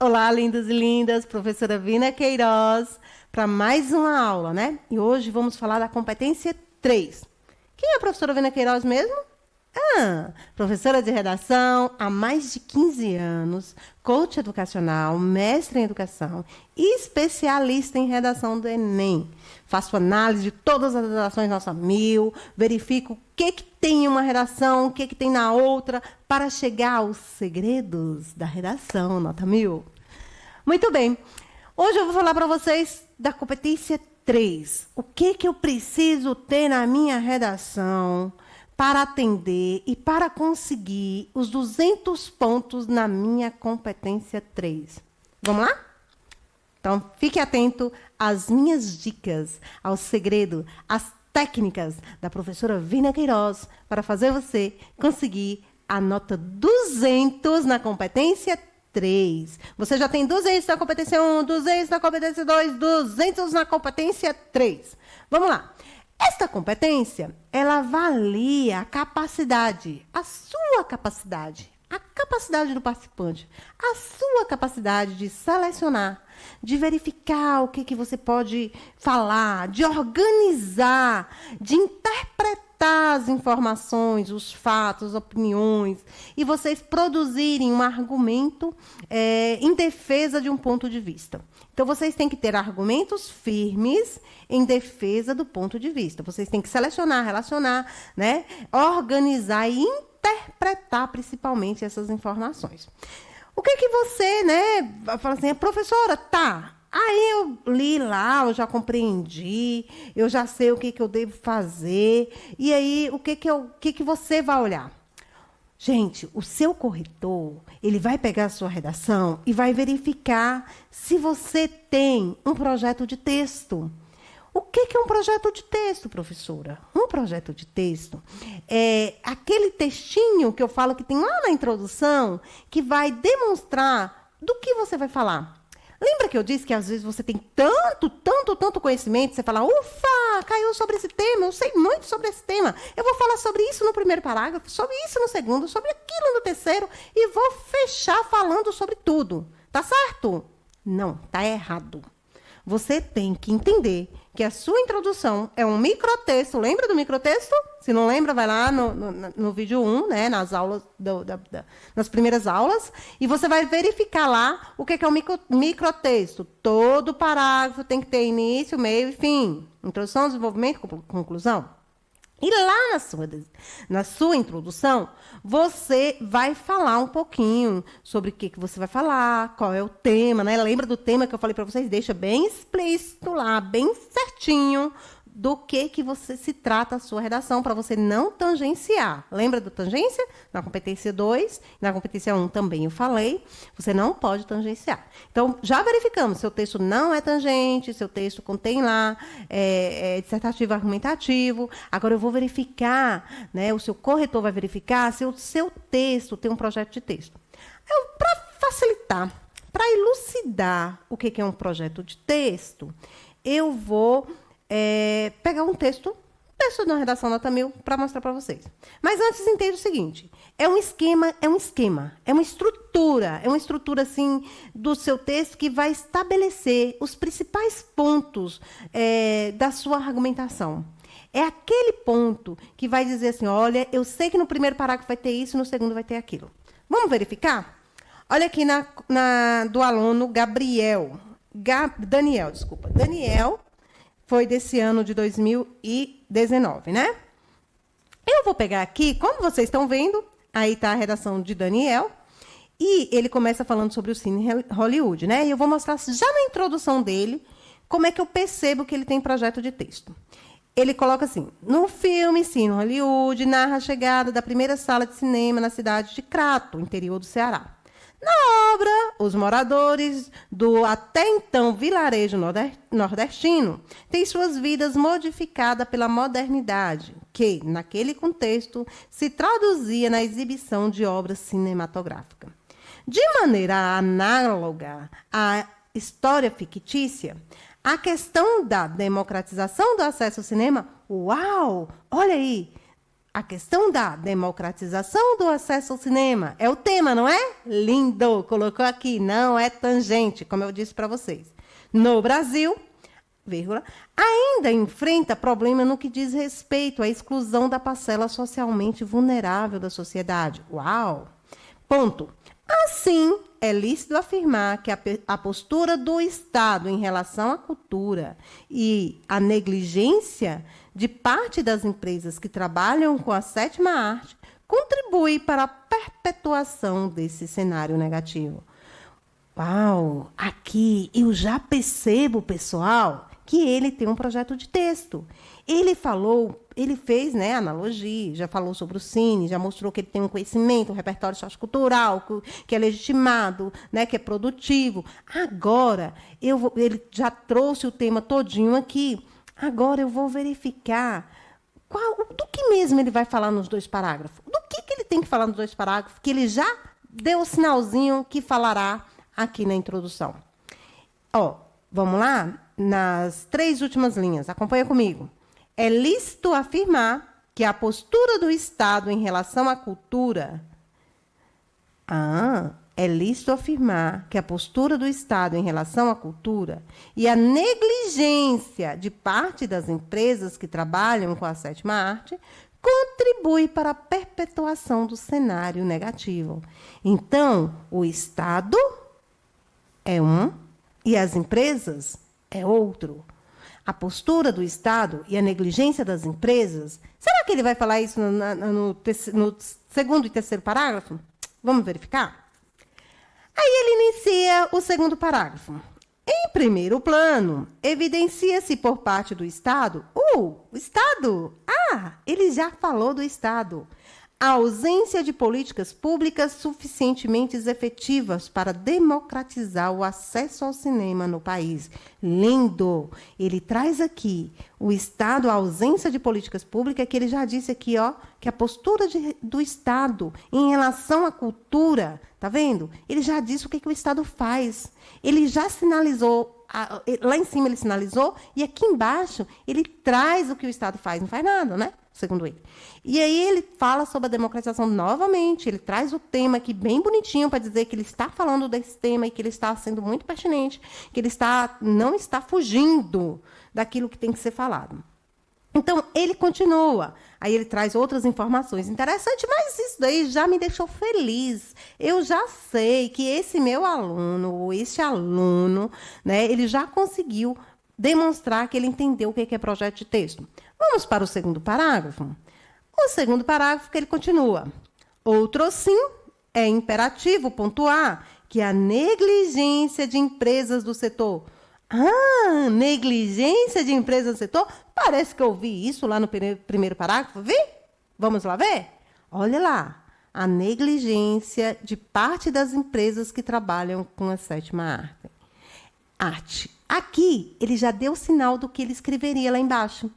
Olá, lindos e lindas, professora Vina Queiroz, para mais uma aula, né? E hoje vamos falar da competência 3. Quem é a professora Vina Queiroz mesmo? Professora de redação há mais de 15 anos, coach educacional, mestre em educação e especialista em redação do Enem. Faço análise de todas as redações nota 1000, verifico o que tem em uma redação, o que tem na outra, para chegar aos segredos da redação nota 1000. Muito bem, hoje eu vou falar para vocês da competência 3. O que eu preciso ter na minha redação para atender e para conseguir os 200 pontos na minha competência 3. Vamos lá? Então, fique atento às minhas dicas, ao segredo, às técnicas da professora Vina Queiroz para fazer você conseguir a nota 200 na competência 3. Você já tem 200 na competência 1, 200 na competência 2, 200 na competência 3. Vamos lá. Esta competência, ela avalia a capacidade, a sua capacidade, a capacidade do participante, a sua capacidade de selecionar, de verificar o que você pode falar, de organizar, de interpretar as informações, os fatos, opiniões, e vocês produzirem um argumento em defesa de um ponto de vista. Então, vocês têm que ter argumentos firmes em defesa do ponto de vista. Vocês têm que selecionar, relacionar, né? Organizar e interpretar, principalmente, essas informações. O que você, né, fala assim, professora, tá, aí eu li lá, eu já compreendi, eu já sei o que eu devo fazer, e aí o que você vai olhar? Gente, o seu corretor, ele vai pegar a sua redação e vai verificar se você tem um projeto de texto. O que é um projeto de texto, professora? Um projeto de texto é aquele textinho que eu falo que tem lá na introdução, que vai demonstrar do que você vai falar. Lembra que eu disse que às vezes você tem tanto conhecimento, você fala, ufa, caiu sobre esse tema, eu sei muito sobre esse tema. Eu vou falar sobre isso no primeiro parágrafo, sobre isso no segundo, sobre aquilo no terceiro, e vou fechar falando sobre tudo. Tá certo? Não, tá errado. Você tem que entender que a sua introdução é um microtexto. Lembra do microtexto? Se não lembra, vai lá no vídeo 1, né, nas aulas nas primeiras aulas, e você vai verificar lá o que é um microtexto. Todo parágrafo tem que ter início, meio e fim. Introdução, desenvolvimento, conclusão. E lá na sua introdução, você vai falar um pouquinho sobre o que você vai falar, qual é o tema, né? Lembra do tema que eu falei para vocês? Deixa bem explícito lá, bem certinho do que você se trata a sua redação, para você não tangenciar. Lembra da tangência? Na competência 2, na competência 1 também eu falei, você não pode tangenciar. Então, já verificamos, seu texto não é tangente, seu texto contém lá dissertativo argumentativo. Agora eu vou verificar, né, o seu corretor vai verificar se o seu texto tem um projeto de texto. Para facilitar, para elucidar o que é um projeto de texto, eu vou pegar um texto de uma redação nota 1000 para mostrar para vocês. Mas antes, entenda o seguinte, é uma estrutura assim do seu texto que vai estabelecer os principais pontos da sua argumentação. É aquele ponto que vai dizer assim, olha, eu sei que no primeiro parágrafo vai ter isso, no segundo vai ter aquilo. Vamos verificar? Olha aqui do aluno Daniel, foi desse ano de 2019, né? Eu vou pegar aqui, como vocês estão vendo, aí está a redação de Daniel, e ele começa falando sobre o Cine Hollywood, né? E eu vou mostrar já na introdução dele como é que eu percebo que ele tem projeto de texto. Ele coloca assim, no filme Cine Hollywood, narra a chegada da primeira sala de cinema na cidade de Crato, interior do Ceará. Na obra, os moradores do até então vilarejo nordestino têm suas vidas modificadas pela modernidade, que, naquele contexto, se traduzia na exibição de obras cinematográficas. De maneira análoga à história fictícia, a questão da democratização do acesso ao cinema, uau, olha aí, a questão da democratização do acesso ao cinema. É o tema, não é? Lindo! Colocou aqui, não é tangente, como eu disse para vocês. No Brasil, vírgula, ainda enfrenta problema no que diz respeito à exclusão da parcela socialmente vulnerável da sociedade. Uau! Ponto. Assim, é lícito afirmar que a postura do Estado em relação à cultura e a negligência de parte das empresas que trabalham com a sétima arte contribui para a perpetuação desse cenário negativo. Uau! Aqui eu já percebo, pessoal, que ele tem um projeto de texto. Ele fez, né, analogia, já falou sobre o cine, já mostrou que ele tem um conhecimento, um repertório sociocultural, que é legitimado, né, que é produtivo. Agora, ele já trouxe o tema todinho aqui. Agora eu vou verificar do que mesmo ele vai falar nos 2 parágrafos. Do que ele tem que falar nos 2 parágrafos, que ele já deu o sinalzinho que falará aqui na introdução. Vamos lá? Nas 3 últimas linhas, acompanha comigo. É lícito afirmar que a postura do Estado em relação à cultura... é lícito afirmar que a postura do Estado em relação à cultura e a negligência de parte das empresas que trabalham com a sétima arte contribui para a perpetuação do cenário negativo. Então, o Estado é um e as empresas é outro. A postura do Estado e a negligência das empresas... Será que ele vai falar isso no 2º e 3º parágrafo? Vamos verificar? Aí ele inicia o 2º parágrafo. Em primeiro plano, evidencia-se por parte do Estado... o Estado! Ele já falou do Estado. A ausência de políticas públicas suficientemente efetivas para democratizar o acesso ao cinema no país. Lindo! Ele traz aqui o Estado, a ausência de políticas públicas, que ele já disse aqui, que a postura do Estado em relação à cultura, tá vendo? Ele já disse o que o Estado faz. Ele já sinalizou, lá em cima ele sinalizou, e aqui embaixo ele traz o que o Estado faz. Não faz nada, né? Segundo ele. E aí ele fala sobre a democratização novamente, ele traz o tema aqui bem bonitinho para dizer que ele está falando desse tema e que ele está sendo muito pertinente, que ele não está fugindo daquilo que tem que ser falado. Então, ele continua. Aí ele traz outras informações interessantes, mas isso daí já me deixou feliz. Eu já sei que esse meu aluno, ou esse aluno, né, ele já conseguiu demonstrar que ele entendeu o que é projeto de texto. Vamos para o 2º parágrafo? O 2º parágrafo que ele continua. Outro sim, é imperativo pontuar que a negligência de empresas do setor... negligência de empresas do setor? Parece que eu ouvi isso lá no primeiro parágrafo. Vi? Vamos lá ver? Olha lá. A negligência de parte das empresas que trabalham com a sétima arte. Aqui, ele já deu o sinal do que ele escreveria lá embaixo.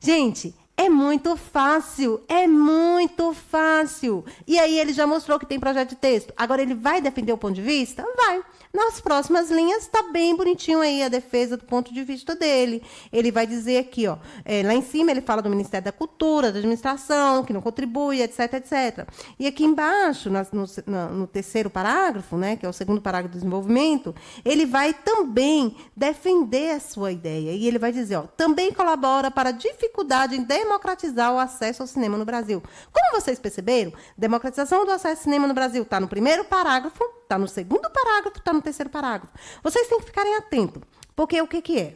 Gente, é muito fácil, é muito fácil. E aí ele já mostrou que tem projeto de texto. Agora ele vai defender o ponto de vista? Vai. Nas próximas linhas está bem bonitinho aí a defesa do ponto de vista dele. Ele vai dizer aqui, lá em cima ele fala do Ministério da Cultura, da Administração, que não contribui, etc, etc. E aqui embaixo, no 3º parágrafo, né, que é o 2º parágrafo do desenvolvimento, ele vai também defender a sua ideia. E ele vai dizer, também colabora para a dificuldade em democratizar o acesso ao cinema no Brasil. Como vocês perceberam, democratização do acesso ao cinema no Brasil está no 1º parágrafo, está no 2º parágrafo, está no 3º parágrafo. Vocês têm que ficarem atentos, porque o que é?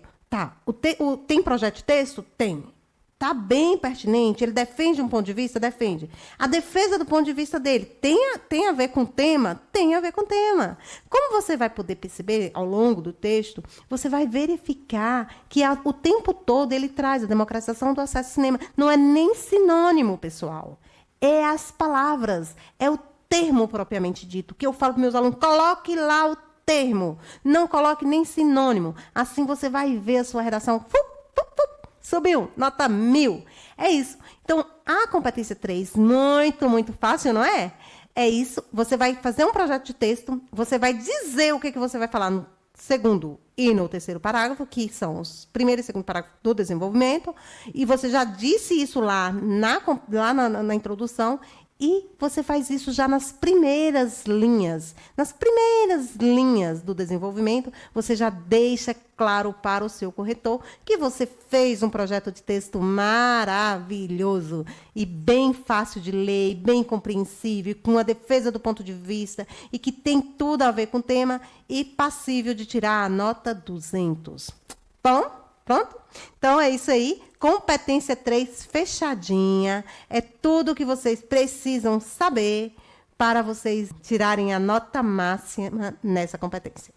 Tem projeto de texto? Tem. Está bem pertinente, ele defende um ponto de vista? Defende. A defesa do ponto de vista dele tem a ver com o tema? Tem a ver com o tema. Como você vai poder perceber ao longo do texto, você vai verificar que o tempo todo ele traz a democratização do acesso ao cinema. Não é nem sinônimo, pessoal. É as palavras, é o termo propriamente dito, que eu falo para meus alunos, coloque lá o termo, não coloque nem sinônimo. Assim você vai ver a sua redação. Subiu, nota 1000. É isso. Então, a competência 3, muito, muito fácil, não é? É isso. Você vai fazer um projeto de texto, você vai dizer o que você vai falar no segundo e no terceiro parágrafo, que são os primeiro e segundo parágrafo do desenvolvimento, e você já disse isso lá na introdução, e você faz isso já nas primeiras linhas. Nas primeiras linhas do desenvolvimento, você já deixa claro para o seu corretor que você fez um projeto de texto maravilhoso e bem fácil de ler, bem compreensível, com a defesa do ponto de vista e que tem tudo a ver com o tema e passível de tirar a nota 200. Bom, pronto? Então, é isso aí. Competência 3 fechadinha. É tudo o que vocês precisam saber para vocês tirarem a nota máxima nessa competência.